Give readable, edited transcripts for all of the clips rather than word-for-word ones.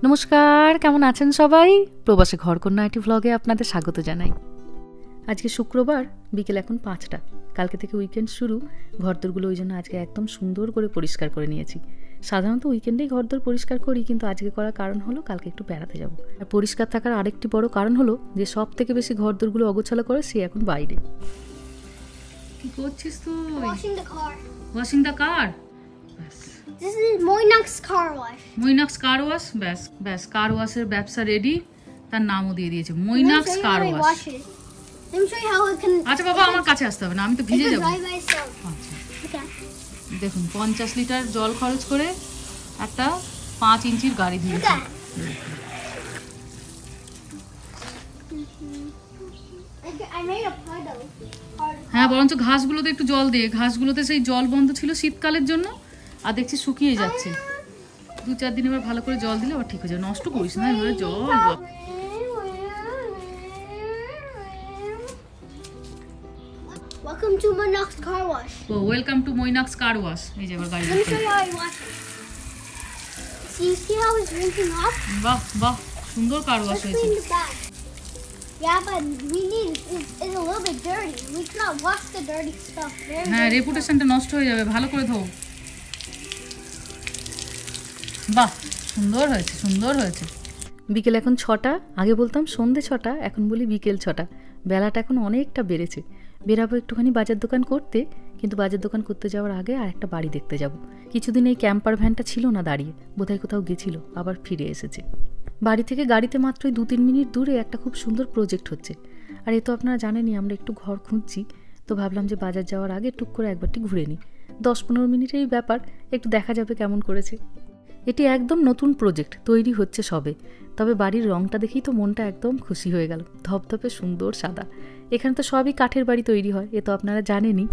নমস্কার, কেমন আছেন সবাই? প্রবাসী ঘরকন্যা আইটি ভ্লগে আপনাদের স্বাগত জানাই। আজকে শুক্রবার, বিকেল এখন 5টা। কালকে থেকে উইকেন্ড শুরু। ঘরদোরগুলো ওই জন্য আজকে একদম সুন্দর করে পরিষ্কার করে নিয়েছি। সাধারণত উইকেন্ডেই ঘরদোর পরিষ্কার করি, কিন্তু আজকে করার কারণ হলো কালকে একটু বেড়াতে যাব। আর পরিষ্কার থাকার আরেকটি বড় কারণ হলো যে সব থেকে বেশি ঘরদোরগুলো অগোছালো করে সে এখন বাইরে। কি করছিস তুই? Washing the car. This is Moinox car wash. Moinox car wash, ব্যাস কার ওয়াশের ব্যবসা রেডি। তার নামও দিয়ে দিয়েছে Moinox car wash. Let me show you how it can. আচ্ছা বাবা, আমার কাছে আসতে হবে না, আমি তো ভিজে যাব। আচ্ছা দেখুন 50 লিটার জল খরচ করে একটা 5 ইঞ্চির গাড়ি দিয়েছে। I made a puddle. হ্যাঁ, বরঞ্চ ঘাসগুলোতে একটু জল দিয়ে, ঘাসগুলোতে সেই জল বন্ধ ছিল শীতকালের জন্য, আর দেখছি শুকিয়ে যাচ্ছে। 2-4 দিন এবার ভালো করে জল দিলে আবার ঠিক হয়ে যাবে। নষ্ট করিস না এবারে জল। Welcome to Moinox car wash. ও welcome to Moinox car wash। এই যে এবার গাড়ি। Let me show you how I wash it. See how it's rinsing off? বাহ বাহ, সুন্দর কার ওয়াশ Let's হয়েছে। clean the back. Yeah, but we need it's a little bit dirty. We cannot wash the dirty stuff. হ্যাঁ, রেপুটেশনটা নষ্ট হয়ে যাবে, ভালো করে ধোও। বাহ, সুন্দর হয়েছে, সুন্দর হয়েছে। বিকেল এখন 6টা, আগে বলতাম সন্ধে 6টা, এখন বলি বিকেল 6টা। বেলাটা এখন অনেকটা বেড়েছে। বেরাবো একটুখানি বাজার দোকান করতে, কিন্তু বাজার দোকান করতে যাওয়ার আগে আর একটা বাড়ি দেখতে যাব। কিছুদিন এই ক্যাম্পার ভ্যানটা ছিল না দাঁড়িয়ে, বোধহয় কোথাও গেছিল, আবার ফিরে এসেছে। বাড়ি থেকে গাড়িতে মাত্রই 2-3 মিনিট দূরে একটা খুব সুন্দর প্রজেক্ট হচ্ছে। আর এ তো আপনারা জানেনই, আমরা একটু ঘর খুঁজছি, তো ভাবলাম যে বাজার যাওয়ার আগে টুক করে একবারটি ঘুরে নিই। 10-15 মিনিটেরই ব্যাপার, একটু দেখা যাবে কেমন করেছে। এটি একদম নতুন প্রজেক্ট, তৈরি হচ্ছে সবে। তবে বাড়ির রংটা দেখেই তো মনটা একদম খুশি হয়ে গেল। ধপধপে সুন্দর সাদা। এখানে তো সবই কাঠের বাড়ি তৈরি হয়, এ তো আপনারা জানেনই।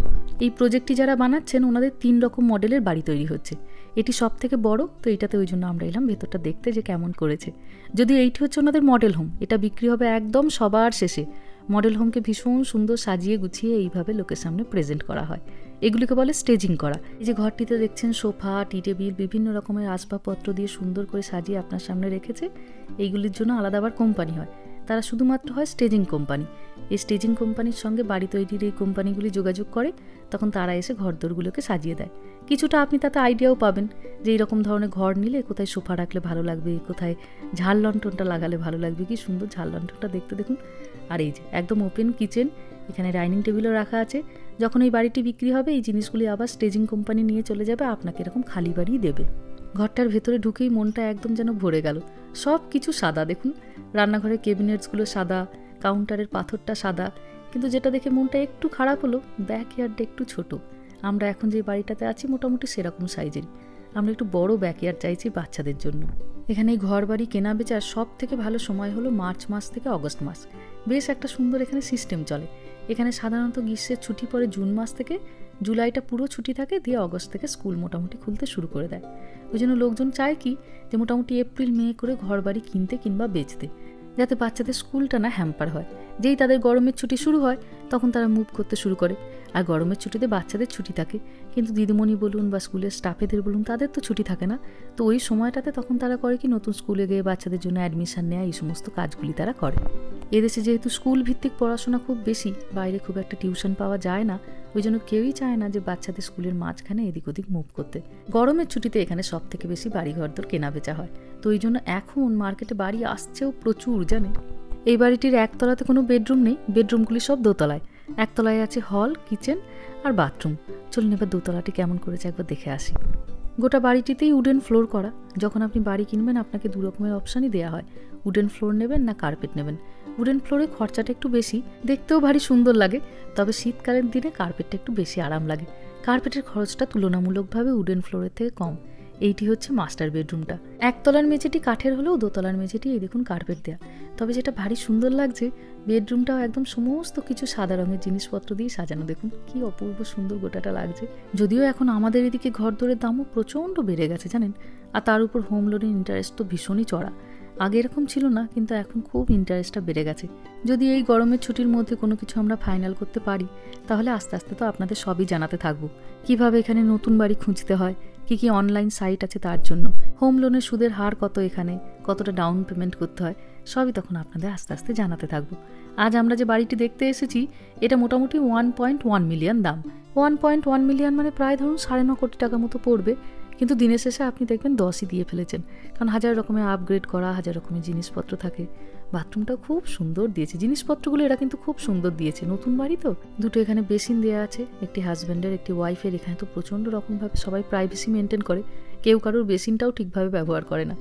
এই প্রজেক্টটি যারা বানাচ্ছেন ওনাদের 3 রকম মডেলের বাড়ি তৈরি হচ্ছে। এটি সব থেকে বড়, তো এটাতে ওই জন্য আমরা এলাম ভেতরটা দেখতে যে কেমন করেছে। যদিও এইটি হচ্ছে ওনাদের মডেল হোম, এটা বিক্রি হবে একদম সবার শেষে। মডেল হোমকে ভীষণ সুন্দর সাজিয়ে গুছিয়ে এইভাবে লোকের সামনে প্রেজেন্ট করা হয়। এগুলিকে বলে স্টেজিং করা। এই যে ঘরটিতে দেখছেন সোফা, টি টেবিল, বিভিন্ন রকমের আসবাবপত্র দিয়ে সুন্দর করে সাজিয়ে আপনার সামনে রেখেছে। এইগুলির জন্য আলাদা আবার কোম্পানি হয়, তারা শুধুমাত্র হয় স্টেজিং কোম্পানি। এই স্টেজিং কোম্পানির সঙ্গে বাড়ি তৈরির এই কোম্পানিগুলি যোগাযোগ করে, তখন তারা এসে ঘরদোরগুলোকে সাজিয়ে দেয়। কিছুটা আপনি তাতে আইডিয়াও পাবেন যে এইরকম ধরনের ঘর নিলে কোথায় সোফা রাখলে ভালো লাগবে, কোথায় ঝাল লণ্ঠনটা লাগালে ভালো লাগবে। কি সুন্দর ঝাল লণ্ঠনটা দেখতে দেখুন। আর এই যে একদম ওপেন কিচেন, এখানে ডাইনিং টেবিলও রাখা আছে। যখন এই বাড়িটি বিক্রি হবে এই জিনিসগুলি আবার স্টেজিং কোম্পানি নিয়ে চলে যাবে, আপনাকে এরকম খালি বাড়ি দেবে। ঘরটার ভেতরে ঢুকেই মনটা একদম যেন ভরে গেল। সব কিছু সাদা দেখুন, রান্নাঘরের কেবিনেটসগুলো সাদা, কাউন্টারের পাথরটা সাদা। কিন্তু যেটা দেখে মনটা একটু খারাপ হলো, ব্যাকইয়ার্ডটা একটু ছোট। আমরা এখন যে বাড়িটাতে আছি মোটামুটি সেরকম সাইজেরই। আমরা একটু বড় ব্যাকইয়ার্ড চাইছি বাচ্চাদের জন্য। এখানে ঘর বাড়ি কেনা বেচার সব থেকে ভালো সময় হলো মার্চ মাস থেকে অগস্ট মাস। বেশ একটা সুন্দর এখানে সিস্টেম চলে। এখানে সাধারণত গ্রীষ্মের ছুটি পড়ে জুন মাস থেকে, জুলাইটা পুরো ছুটি থাকে, দিয়ে অগস্ট থেকে স্কুল মোটামুটি খুলতে শুরু করে দেয়। ওই জন্য লোকজন চায় কি যে মোটামুটি এপ্রিল মে করে ঘর বাড়ি কিনতে কিংবা বেচতে, যাতে বাচ্চাদের স্কুলটা না হ্যাম্পার হয়। যেই তাদের গরমের ছুটি শুরু হয় তখন তারা মুভ করতে শুরু করে। আর গরমের ছুটিতে বাচ্চাদের ছুটি থাকে, কিন্তু দিদিমণি বলুন বা স্কুলের স্টাফেদের বলুন, তাদের তো ছুটি থাকে না। তো ওই সময়টাতে তখন তারা করে কি, নতুন স্কুলে গিয়ে বাচ্চাদের জন্য অ্যাডমিশন নেওয়া, এই সমস্ত কাজগুলি তারা করে। এদেশে যেহেতু স্কুল ভিত্তিক পড়াশোনা খুব বেশি, বাইরে খুব একটা টিউশন পাওয়া যায় না, ওই জন্য কেউই চায় না যে বাচ্চাদের স্কুলের মাঝখানে এদিক ওদিক মুভ করতে। গরমের ছুটিতে এখানে সব থেকে বেশি বাড়ি ঘরদোর কেনা বেচা হয়, তো ওই জন্য এখন মার্কেটে বাড়ি আসছেও প্রচুর, জানেন। এই বাড়িটির একতলাতে কোনো বেডরুম নেই, বেডরুমগুলি সব দোতলায়। একতলায় আছে হল, কিচেন আর বাথরুম। চলুন এবার দোতলাটি কেমন করেছে একবার দেখে আসি। গোটা বাড়িটিতেই উডেন ফ্লোর করা। যখন আপনি বাড়ি কিনবেন আপনাকে 2 রকমের অপশানই দেওয়া হয়, উডেন ফ্লোর নেবেন না কার্পেট নেবেন। উডেন ফ্লোরে খরচাটা একটু বেশি, দেখতেও ভারী সুন্দর লাগে, তবে শীতকালের দিনে কার্পেটটা একটু বেশি আরাম লাগে। কার্পেটের খরচটা তুলনামূলকভাবে উডেন ফ্লোরের থেকে কম। এইটি হচ্ছে মাস্টার বেডরুমটা। একতলার মেঝেটি কাঠের হলেও দোতলার মেঝেটি এই দেখুন কার্পেট দেয়া। তবে যেটা ভারী সুন্দর লাগছে, বেডরুমটাও একদম সমস্ত কিছু সাদা রঙের জিনিসপত্র দিয়ে সাজানো। দেখুন কি অপূর্ব সুন্দর গোটাটা লাগছে। যদিও এখন আমাদের এদিকে ঘর দরের দামও প্রচণ্ড বেড়ে গেছে জানেন, আর তার উপর হোম লোনের ইন্টারেস্ট তো ভীষণই চড়া। আগে এরকম ছিল না, কিন্তু এখন খুব ইন্টারেস্টটা বেড়ে গেছে। যদি এই গরমের ছুটির মধ্যে কোনো কিছু আমরা ফাইনাল করতে পারি, তাহলে আস্তে আস্তে তো আপনাদের সবই জানাতে থাকবো। কিভাবে এখানে নতুন বাড়ি খুঁজতে হয়, কি কি অনলাইন সাইট আছে তার জন্য, হোম লোনের সুদের হার কত, এখানে কতটা ডাউন পেমেন্ট করতে হয়, সবই তখন আপনাদের আস্তে আস্তে জানাতে থাকবো। আজ আমরা যে বাড়িটি দেখতে এসেছি এটা মোটামুটি 1.1 মিলিয়ন দাম। 1.1 মিলিয়ন মানে প্রায় ধরুন 9.5 কোটি টাকা মতো পড়বে, কিন্তু দিনের শেষে আপনি দেখবেন 10ই দিয়ে ফেলেছেন, কারণ হাজার রকমের আপগ্রেড করা, হাজার রকমের জিনিসপত্র থাকে। বাথরুমটাও খুব সুন্দর দিয়েছে, জিনিসপত্রগুলো এরা কিন্তু খুব সুন্দর দিয়েছে, নতুন বাড়ি তো। দুটো এখানে বেসিন দেওয়া আছে, একটি হাজব্যান্ডের একটি ওয়াইফের। এখানে তো প্রচণ্ড রকমভাবে সবাই প্রাইভেসি মেনটেন করে, কেউ কারোর বেসিনটাও ঠিকভাবে ব্যবহার করে না।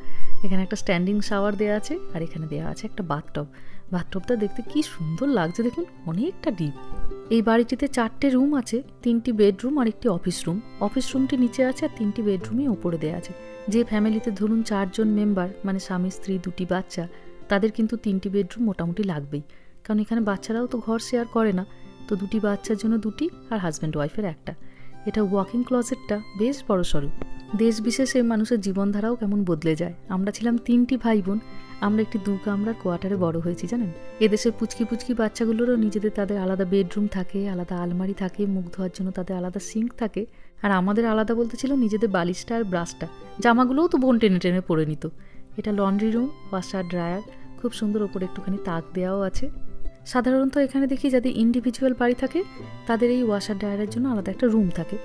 এখানে একটা স্ট্যান্ডিং শাওয়ার দেওয়া আছে, আর এখানে দেওয়া আছে একটা বাথটব। বাথটবটা দেখতে কি সুন্দর লাগছে দেখুন, অনেকটা ডিপ। এই বাড়িটিতে 4টে রুম আছে, 3টি বেডরুম আর একটি অফিস রুম। অফিস রুমটি নিচে আছে আর 3টি বেডরুমই ওপরে দেওয়া আছে। যে ফ্যামিলিতে ধরুন 4 জন মেম্বার, মানে স্বামী স্ত্রী 2টি বাচ্চা, তাদের কিন্তু 3টি বেডরুম মোটামুটি লাগবেই, কারণ এখানে বাচ্চারাও তো ঘর শেয়ার করে না। তো 2টি বাচ্চার জন্য 2টি আর হাজব্যান্ড ওয়াইফের একটা। এটা ওয়াকিং ক্লজেটটা বেশ বড় সড়ো। দেশ বিশেষে মানুষের জীবনধারাও কেমন বদলে যায়। আমরা ছিলাম 3টি ভাই বোন, আমরা একটি 2 কামরার কোয়ার্টারে বড় হয়েছি জানেন। এদেশের পুচকি পুচকি বাচ্চাগুলোরও নিজেদের তাদের আলাদা বেডরুম থাকে, আলাদা আলমারি থাকে, মুখ ধোয়ার জন্য তাদের আলাদা সিঙ্ক থাকে। আর আমাদের আলাদা বলতে ছিল নিজেদের বালিশটা আর ব্রাশটা। জামাগুলোও তো বোন টেনে টেনে পরে নিত। এটা লন্ড্রি রুম, ওয়াশার ড্রায়ার, খুব সুন্দর, ওপরে একটুখানি তাক দেওয়াও আছে। সাধারণত এখানে দেখি যাদের ইন্ডিভিজুয়াল বাড়ি থাকে তাদের এই ওয়াশার ড্রায়ারের জন্য আলাদা একটা রুম থাকে,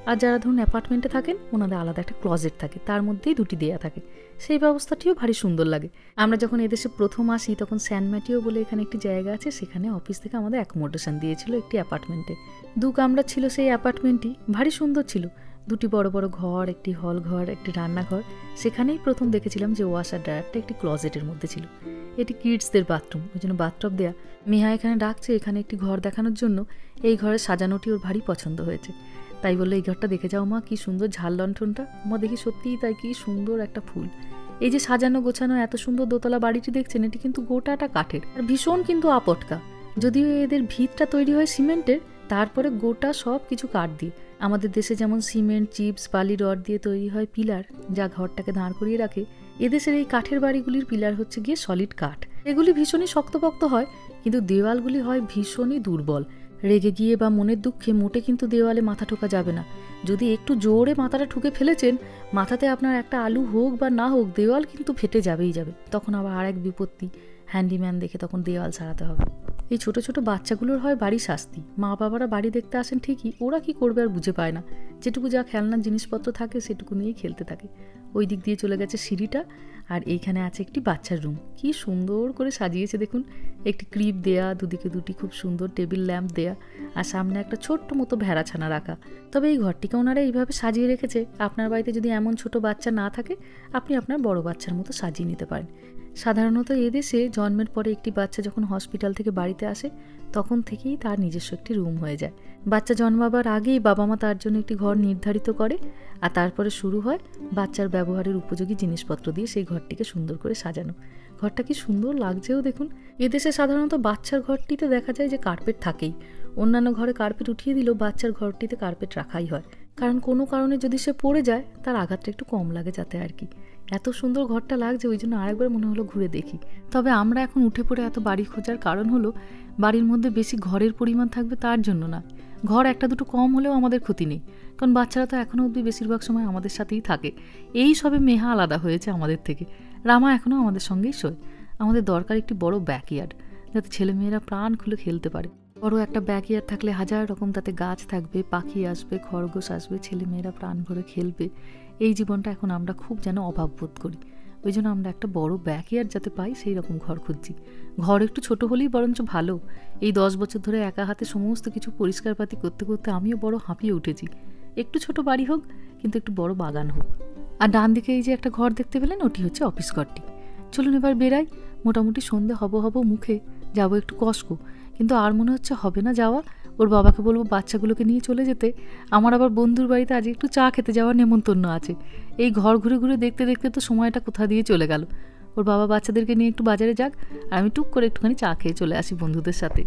আর যারা ধরুন অ্যাপার্টমেন্টে থাকেন ওনাদের আলাদা একটা ক্লজেট থাকে, তার মধ্যেই 2টি দেয়া থাকে। সেই ব্যবস্থাটিও ভারী সুন্দর লাগে। আমরা যখন এদেশে প্রথম আসি তখন স্যান ম্যাটিও বলে এখানে একটি জায়গা আছে, সেখানে অফিস থেকে আমাদের অ্যাকোমোডেশন দিয়েছিল একটি অ্যাপার্টমেন্টে। 2 কামরা ছিল সেই অ্যাপার্টমেন্টটি, ভারী সুন্দর ছিল। 2টি বড় বড় ঘর, একটি হল ঘর, একটি রান্নাঘর। সেখানেই প্রথম দেখেছিলাম যে ওয়াশার ড্রায়ারটা একটি ক্লজেটের মধ্যে ছিল। এটি কিডসদের বাথরুম, ওই জন্য বাথটব দেয়া। মেহা এখানে ডাকছে এখানে একটি ঘর দেখানোর জন্য। এই ঘরের সাজানোটি ওর ভারী পছন্দ হয়েছে, তাই বললো এই ঘরটা দেখে যাও মা, কি সুন্দর ঝাল লণ্ঠনটা। মা দেখি সত্যিই তাই, কি সুন্দর একটা ফুল। এই যে সাজানো গোছানো এত সুন্দর দোতলা বাড়িটি দেখছেন, এটি কিন্তু গোটাটা কাঠের, আর ভীষণ কিন্তু আপটকা। যদিও এদের ভিতটা তৈরি হয় সিমেন্টের, তারপরে গোটা সব কিছু কাঠ দিয়ে। আমাদের দেশে যেমন সিমেন্ট, চিপস, বালি, রড দিয়ে তৈরি হয় পিলার, যা ঘরটাকে দাঁড় করিয়ে রাখে, এদেশের এই কাঠের বাড়িগুলির পিলার হচ্ছে গিয়ে সলিড কাঠ। এগুলি ভীষণই শক্তপোক্ত হয়, কিন্তু দেওয়ালগুলি হয় ভীষণই দুর্বল। রেগে গিয়ে বা মনের দুঃখে মোটে কিন্তু দেওয়ালে মাথা ঠোকা যাবে না। যদি একটু জোরে মাথাটা ঠুকে ফেলেছেন, মাথাতে আপনার একটা আলু হোক বা না হোক, দেওয়াল কিন্তু ফেটে যাবেই যাবে। তখন আবার আরেক বিপত্তি, হ্যান্ডিম্যান দেখে তখন দেওয়াল সারাতে হবে। এই ছোট ছোট বাচ্চাগুলোর হয় বাড়ি শাস্তি। মা বাবারা বাড়ি দেখতে আসেন ঠিকই, ওরা কি করবে আর বুঝে পায় না। যেটুকু যা খেলনার জিনিসপত্র থাকে সেটুকু নিয়েই খেলতে থাকে। ওই দিক দিয়ে চলে গেছে সিঁড়িটা, আর এইখানে আছে একটি বাচ্চার রুম। কি সুন্দর করে সাজিয়েছে দেখুন, একটি ক্লিপ দেয়া, দুদিকে 2টি খুব সুন্দর টেবিল ল্যাম্প দেয়া, আর সামনে একটা ছোট্ট মতো ভেড়াছানা রাখা। তবে এই ঘরটিকে ওনারা এইভাবে সাজিয়ে রেখেছে, আপনার বাড়িতে যদি এমন ছোট বাচ্চা না থাকে আপনি আপনার বড় বাচ্চার মতো সাজিয়ে নিতে পারেন। সাধারণত এদেশে জন্মের পরে একটি বাচ্চা যখন হসপিটাল থেকে বাড়িতে আসে তখন থেকেই তার নিজস্ব একটি রুম হয়ে যায়। বাচ্চা জন্মাবার আগেই বাবা মা তার জন্য একটি ঘর নির্ধারিত করে, আর তারপরে শুরু হয় বাচ্চার ব্যবহারের উপযোগী জিনিসপত্র দিয়ে সেই ঘরটিকে সুন্দর করে সাজানো। ঘরটা কি সুন্দর লাগছেও দেখুন। এদেশে সাধারণত বাচ্চার ঘরটিতে দেখা যায় যে কার্পেট থাকেই, অন্যান্য ঘরে কার্পেট উঠিয়ে দিলেও বাচ্চার ঘরটিতে কার্পেট রাখাই হয়, কারণ কোনো কারণে যদি সে পড়ে যায় তার আঘাতটা একটু কম লাগে যাতে আর কি। এত সুন্দর ঘরটা লাগছে, ওই জন্য আরেকবার মনে হলো ঘুরে দেখি। তবে আমরা এখন উঠে পড়ে এত বাড়ি খোঁজার কারণ হলো বাড়ির মধ্যে বেশি ঘরের পরিমাণ থাকবে তার জন্য না। ঘর একটা দুটো কম হলেও আমাদের ক্ষতি নেই, কারণ বাচ্চারা তো এখনও অবধি বেশিরভাগ সময় আমাদের সাথেই থাকে। এই সবে মেহা আলাদা হয়েছে আমাদের থেকে, রামা এখনও আমাদের সঙ্গেই শোয়। আমাদের দরকার একটি বড় ব্যাকইয়ার্ড, যাতে ছেলেমেয়েরা প্রাণ খুলে খেলতে পারে। বড় একটা ব্যাকইয়ার্ড থাকলে হাজার রকম তাতে গাছ থাকবে, পাখি আসবে, খরগোশ আসবে, ছেলেমেয়েরা প্রাণ ভরে খেলবে। এই জীবনটা এখন আমরা খুব যেন অভাব বোধ করি, ওই জন্য আমরা একটা বড় ব্যাকইয়ার্ড যাতে পাই সেই রকম ঘর খুঁজছি। ঘর একটু ছোট হলেই বরঞ্চ ভালো। এই 10 বছর ধরে একা হাতে সমস্ত কিছু পরিষ্কারপাতি করতে করতে আমিও বড় হাঁপিয়ে উঠেছি। একটু ছোট বাড়ি হোক, কিন্তু একটু বড় বাগান হোক। আর ডান দিকে এই যে একটা ঘর দেখতে পেলেন, ওটি হচ্ছে অফিস ঘরটি। চলুন এবার বেরাই। মোটামুটি সন্ধে হব মুখে, যাবো একটু কসকো, কিন্তু আর মনে হচ্ছে হবে না যাওয়া। ওর বাবাকে বলবো বাচ্চাগুলোকে নিয়ে চলে যেতে। আমার আবার বন্ধুর বাড়িতে আজ একটু চা খেতে যাওয়ার নেমন্তন্ন আছে। এই ঘর ঘুরে ঘুরে দেখতে দেখতে তো সময়টা কোথা দিয়ে চলে গেল। ওর বাবা বাচ্চাদেরকে নিয়ে একটু বাজারে যাক, আর আমি টুক করে একটুখানি চা খেয়ে চলে আসি বন্ধুদের সাথে।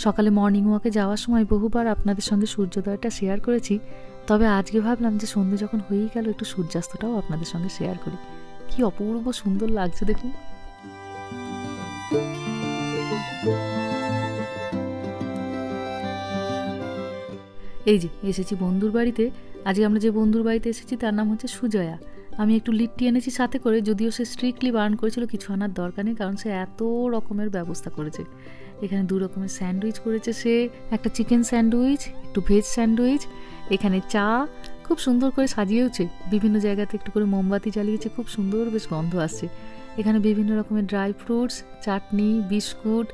সকালে মর্নিং ওয়াকে যাওয়ার সময় বহুবার আপনাদের সঙ্গে সূর্যোদয়টা শেয়ার করেছি, তবে আজকে ভাবলাম যে সন্ধ্যে যখন হয়েই গেল একটু সূর্যাস্তটাও আপনাদের সঙ্গে শেয়ার করি। কি অপূর্ব সুন্দর লাগছে দেখুন। এই যে এসেছি বন্ধুর বাড়িতে, আজকে আমরা যে বন্ধুর বাড়িতে এসেছি তার নাম হচ্ছে সুজয়া। আমি একটু লিট্টি এনেছি সাথে করে, যদিও সে স্ট্রিক্টলি বারণ করেছিল কিছু আনার দরকার নেই, কারণ সে এত রকমের ব্যবস্থা করেছে। এখানে 2 রকমের স্যান্ডউইচ করেছে সে, একটা চিকেন স্যান্ডউইচ, একটু ভেজ স্যান্ডউইচ, এখানে চা খুব সুন্দর করে সাজিয়েওছে, বিভিন্ন জায়গাতে একটু করে মোমবাতি জ্বালিয়েছে, খুব সুন্দর বেশ গন্ধ আসছে। এখানে বিভিন্ন রকমের ড্রাই ফ্রুটস, চাটনি, বিস্কুট,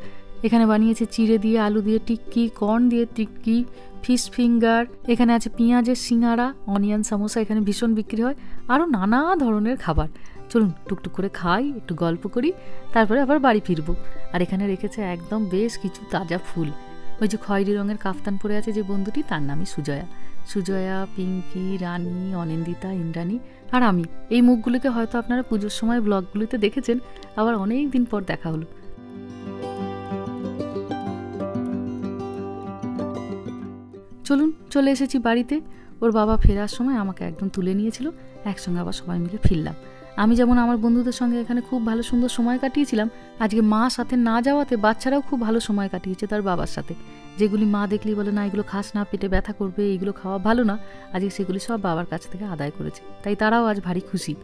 এখানে বানিয়েছে চিড়ে দিয়ে, আলু দিয়ে টিক্কি, কর্ন দিয়ে টিক্কি, ফিশ ফিঙ্গার, এখানে আছে পেঁয়াজের সিঙ্গারা, অনিয়ন সামোসা এখানে ভীষণ বিক্রি হয়, আরও নানা ধরনের খাবার। চলুন টুকটুক করে খাই, একটু গল্প করি, তারপরে আবার বাড়ি ফিরবো। আর এখানে রেখেছে একদম বেশ কিছু তাজা ফুল। ওই যে খয়েরি রঙের কাফতান পরে আছে যে বন্ধুটি, তার নামই সুজয়া। সুজয়া, পিঙ্কি, রানী, অনিন্দিতা, ইন্দ্রাণী আর আমি। এই মুখগুলোকে হয়তো আপনারা পুজোর সময় ব্লগগুলিতে দেখেছেন, আবার অনেক দিন পর দেখা হলো। চলুন চলে এসেছি বাড়িতে। ওর বাবা ফেরার সময় আমাকে একদম তুলে নিয়েছিল, একসঙ্গে আবার সবাই মিলে ফিরলাম। আমি যেমন আমার বন্ধুদের সঙ্গে এখানে খুব ভালো সুন্দর সময় কাটিয়েছিলাম, আজকে মা সাথে না যাওয়াতে বাচ্চারাও খুব ভালো সময় কাটিয়েছে তার বাবার সাথে। যেগুলি মা দেখলেই বলে না এগুলো খাস না, পেটে ব্যথা করবে, এইগুলো খাওয়া ভালো না, আজকে সেগুলি সব বাবার কাছ থেকে আদায় করেছে, তাই তারাও আজ ভারী খুশি।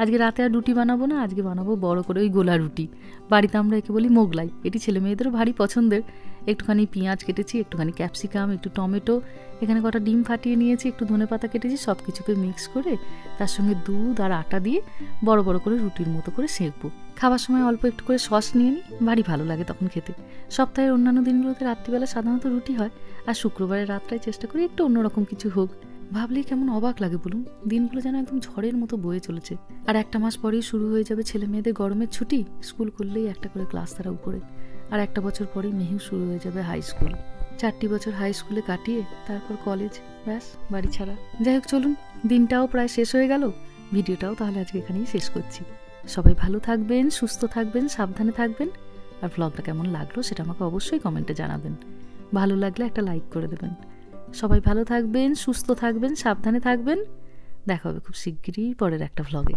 আজকে রাতে আর রুটি বানাবো না, আজকে বানাবো বড় করে ওই গোলা রুটি। বাড়িতে আমরা একে বলি মোগলাই, এটি ছেলে মেয়েদেরও ভারী পছন্দের। একটুখানি পেঁয়াজ কেটেছি, একটুখানি ক্যাপসিকাম, একটু টমেটো, এখানে কটা ডিম ফাটিয়ে নিয়েছি, একটু ধনেপাতা কেটেছি, সব কিছুকে মিক্স করে তার সঙ্গে দুধ আর আটা দিয়ে বড় বড় করে রুটির মতো করে সেঁকবো। খাবার সময় অল্প একটু করে সস নিয়ে নিই, ভারী ভালো লাগে তখন খেতে। সপ্তাহের অন্যান্য দিনগুলোতে রাত্রিবেলা সাধারণত রুটি হয়, আর শুক্রবারের রাতটায় চেষ্টা করি একটু অন্যরকম কিছু হোক। ভাবলেই কেমন অবাক লাগে বলুন, দিনগুলো যেন একদম ঝড়ের মতো বয়ে চলেছে। আর 1 মাস পরেই শুরু হয়ে যাবে ছেলে মেয়েদের গরমের ছুটি, স্কুল করলেই একটা করে ক্লাস তারা উপরে। আর 1 বছর পরেই মেহেও শুরু হয়ে যাবে হাই স্কুল। 4টি বছর হাই স্কুলে কাটিয়ে তারপর কলেজ, ব্যাস বাড়ি ছাড়া। যাই হোক চলুন, দিনটাও প্রায় শেষ হয়ে গেল, ভিডিওটাও তাহলে আজকে এখানেই শেষ করছি। সবাই ভালো থাকবেন, সুস্থ থাকবেন, সাবধানে থাকবেন। আর ব্লগটা কেমন লাগলো সেটা আমাকে অবশ্যই কমেন্টে জানাবেন। ভালো লাগলে একটা লাইক করে দেবেন। সবাই ভালো থাকবেন, সুস্থ থাকবেন, সাবধানে থাকবেন। দেখা হবে খুব শিগগিরই পরের একটা ভ্লগে।